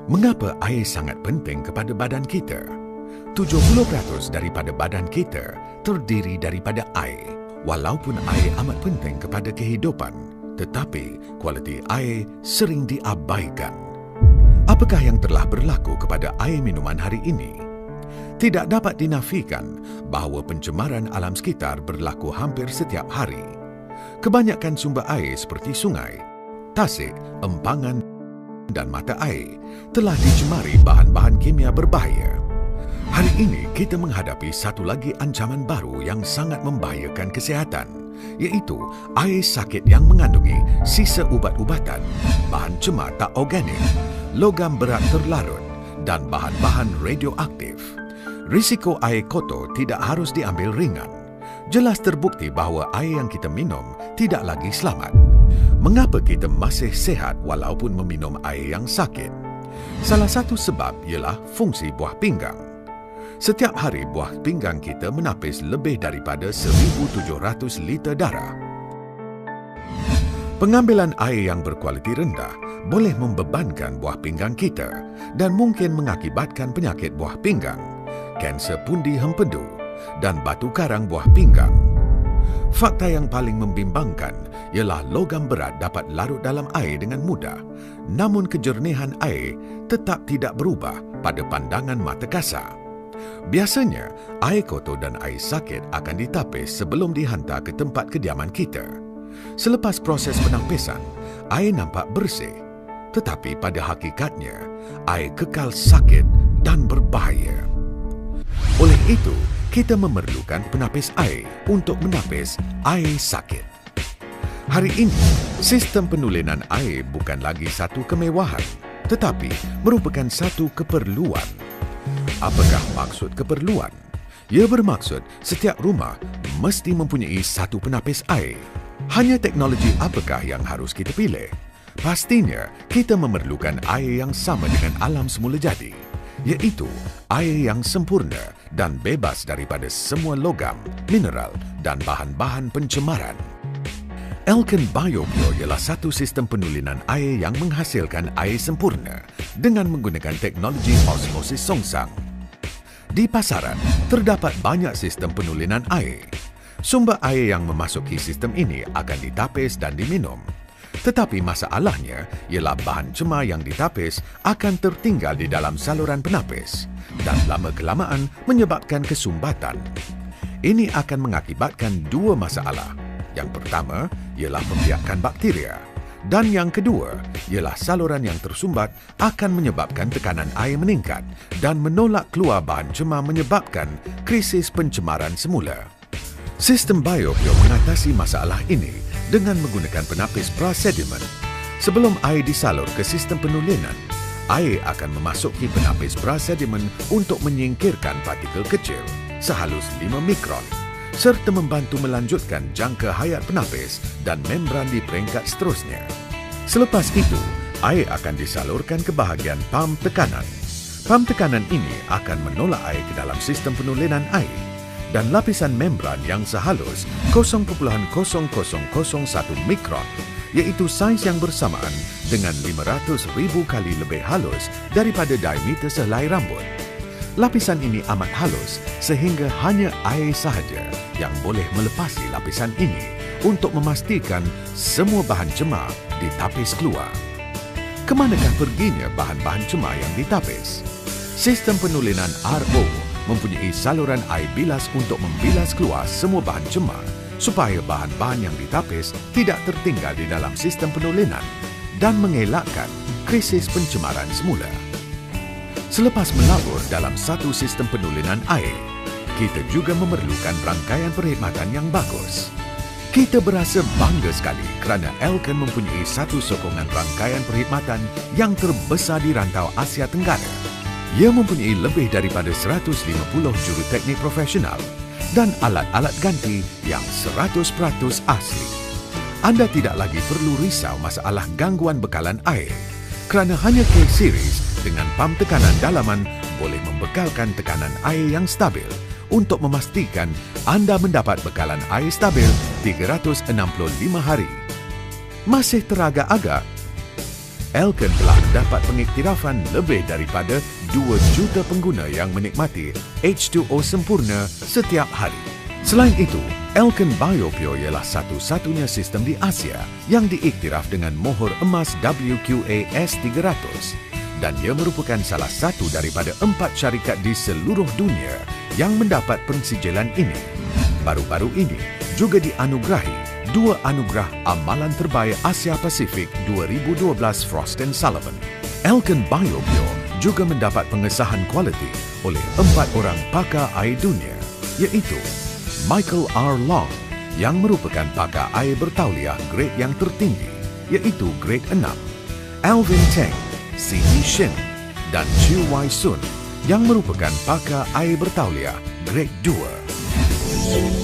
Mengapa air sangat penting kepada badan kita? 70% daripada badan kita terdiri daripada air. Walaupun air amat penting kepada kehidupan, tetapi kualiti air sering diabaikan. Apakah yang telah berlaku kepada air minuman hari ini? Tidak dapat dinafikan bahawa pencemaran alam sekitar berlaku hampir setiap hari. Kebanyakan sumber air seperti sungai, tasik, empangan dan mata air telah dicemari bahan-bahan kimia berbahaya. Hari ini kita menghadapi satu lagi ancaman baru yang sangat membahayakan kesihatan, iaitu air sakit yang mengandungi sisa ubat-ubatan, bahan cemar tak organik, logam berat terlarut dan bahan-bahan radioaktif. Risiko air kotor tidak harus diambil ringan. Jelas terbukti bahawa air yang kita minum tidak lagi selamat. Mengapa kita masih sihat walaupun meminum air yang sakit? Salah satu sebab ialah fungsi buah pinggang. Setiap hari buah pinggang kita menapis lebih daripada 1,700 liter darah. Pengambilan air yang berkualiti rendah boleh membebankan buah pinggang kita dan mungkin mengakibatkan penyakit buah pinggang, kanser pundi hempedu dan batu karang buah pinggang. Fakta yang paling membimbangkan ialah logam berat dapat larut dalam air dengan mudah, namun kejernihan air tetap tidak berubah pada pandangan mata kasar. Biasanya, air kotor dan air sakit akan ditapis sebelum dihantar ke tempat kediaman kita. Selepas proses penapisan, air nampak bersih, tetapi pada hakikatnya, air kekal sakit dan berbahaya. Oleh itu, kita memerlukan penapis air untuk menapis air sakit. Hari ini, sistem penulenan air bukan lagi satu kemewahan, tetapi merupakan satu keperluan. Apakah maksud keperluan? Ia bermaksud setiap rumah mesti mempunyai satu penapis air. Hanya teknologi apakah yang harus kita pilih? Pastinya, kita memerlukan air yang sama dengan alam semula jadi, iaitu air yang sempurna dan bebas daripada semua logam, mineral dan bahan-bahan pencemaran. Elken BioPure ialah satu sistem penulenan air yang menghasilkan air sempurna dengan menggunakan teknologi osmosis songsang. Di pasaran, terdapat banyak sistem penulenan air. Sumber air yang memasuki sistem ini akan ditapis dan diminum. Tetapi masalahnya ialah bahan cemar yang ditapis akan tertinggal di dalam saluran penapis dan lama-kelamaan menyebabkan kesumbatan. Ini akan mengakibatkan dua masalah. Yang pertama ialah membiakkan bakteria dan yang kedua ialah saluran yang tersumbat akan menyebabkan tekanan air meningkat dan menolak keluar bahan cemar menyebabkan krisis pencemaran semula. Sistem BioPure mengatasi masalah ini dengan menggunakan penapis pra-sedimen. Sebelum air disalur ke sistem penulenan, air akan memasuki penapis pra-sedimen untuk menyingkirkan partikel kecil sehalus 5 mikron serta membantu melanjutkan jangka hayat penapis dan membran di peringkat seterusnya. Selepas itu, air akan disalurkan ke bahagian pam tekanan. Pam tekanan ini akan menolak air ke dalam sistem penulenan air dan lapisan membran yang sehalus 0,0001 mikron, iaitu saiz yang bersamaan dengan 500,000 kali lebih halus daripada diameter sehelai rambut. Lapisan ini amat halus sehingga hanya air sahaja yang boleh melepasi lapisan ini untuk memastikan semua bahan cemar ditapis keluar. Kemanakah perginya bahan-bahan cemar yang ditapis? Sistem penulenan RO mempunyai saluran air bilas untuk membilas keluar semua bahan cemar supaya bahan-bahan yang ditapis tidak tertinggal di dalam sistem penulenan dan mengelakkan krisis pencemaran semula. Selepas melabur dalam satu sistem penulenan air, kita juga memerlukan rangkaian perkhidmatan yang bagus. Kita berasa bangga sekali kerana Elken mempunyai satu sokongan rangkaian perkhidmatan yang terbesar di rantau Asia Tenggara. Ia mempunyai lebih daripada 150 juruteknik profesional dan alat-alat ganti yang 100% asli. Anda tidak lagi perlu risau masalah gangguan bekalan air kerana hanya K-Series dengan pam tekanan dalaman boleh membekalkan tekanan air yang stabil untuk memastikan anda mendapat bekalan air stabil 365 hari. Masih teragak-agak? Elken telah mendapat pengiktirafan lebih daripada 2 juta pengguna yang menikmati H2O sempurna setiap hari. Selain itu, Elken BioPure ialah satu-satunya sistem di Asia yang diiktiraf dengan mohor emas WQA S300 dan ia merupakan salah satu daripada 4 syarikat di seluruh dunia yang mendapat pensijilan ini. Baru-baru ini juga dianugerahi 2 anugerah Amalan Terbaik Asia Pasifik 2012 Frost & Sullivan. Elken BioPure juga mendapat pengesahan kualiti oleh 4 orang pakar air dunia, iaitu Michael R. Long yang merupakan pakar air bertauliah grade yang tertinggi, iaitu grade 6, Alvin Teng, C.E. Shin dan Chiu Wai Sun yang merupakan pakar air bertauliah grade 2.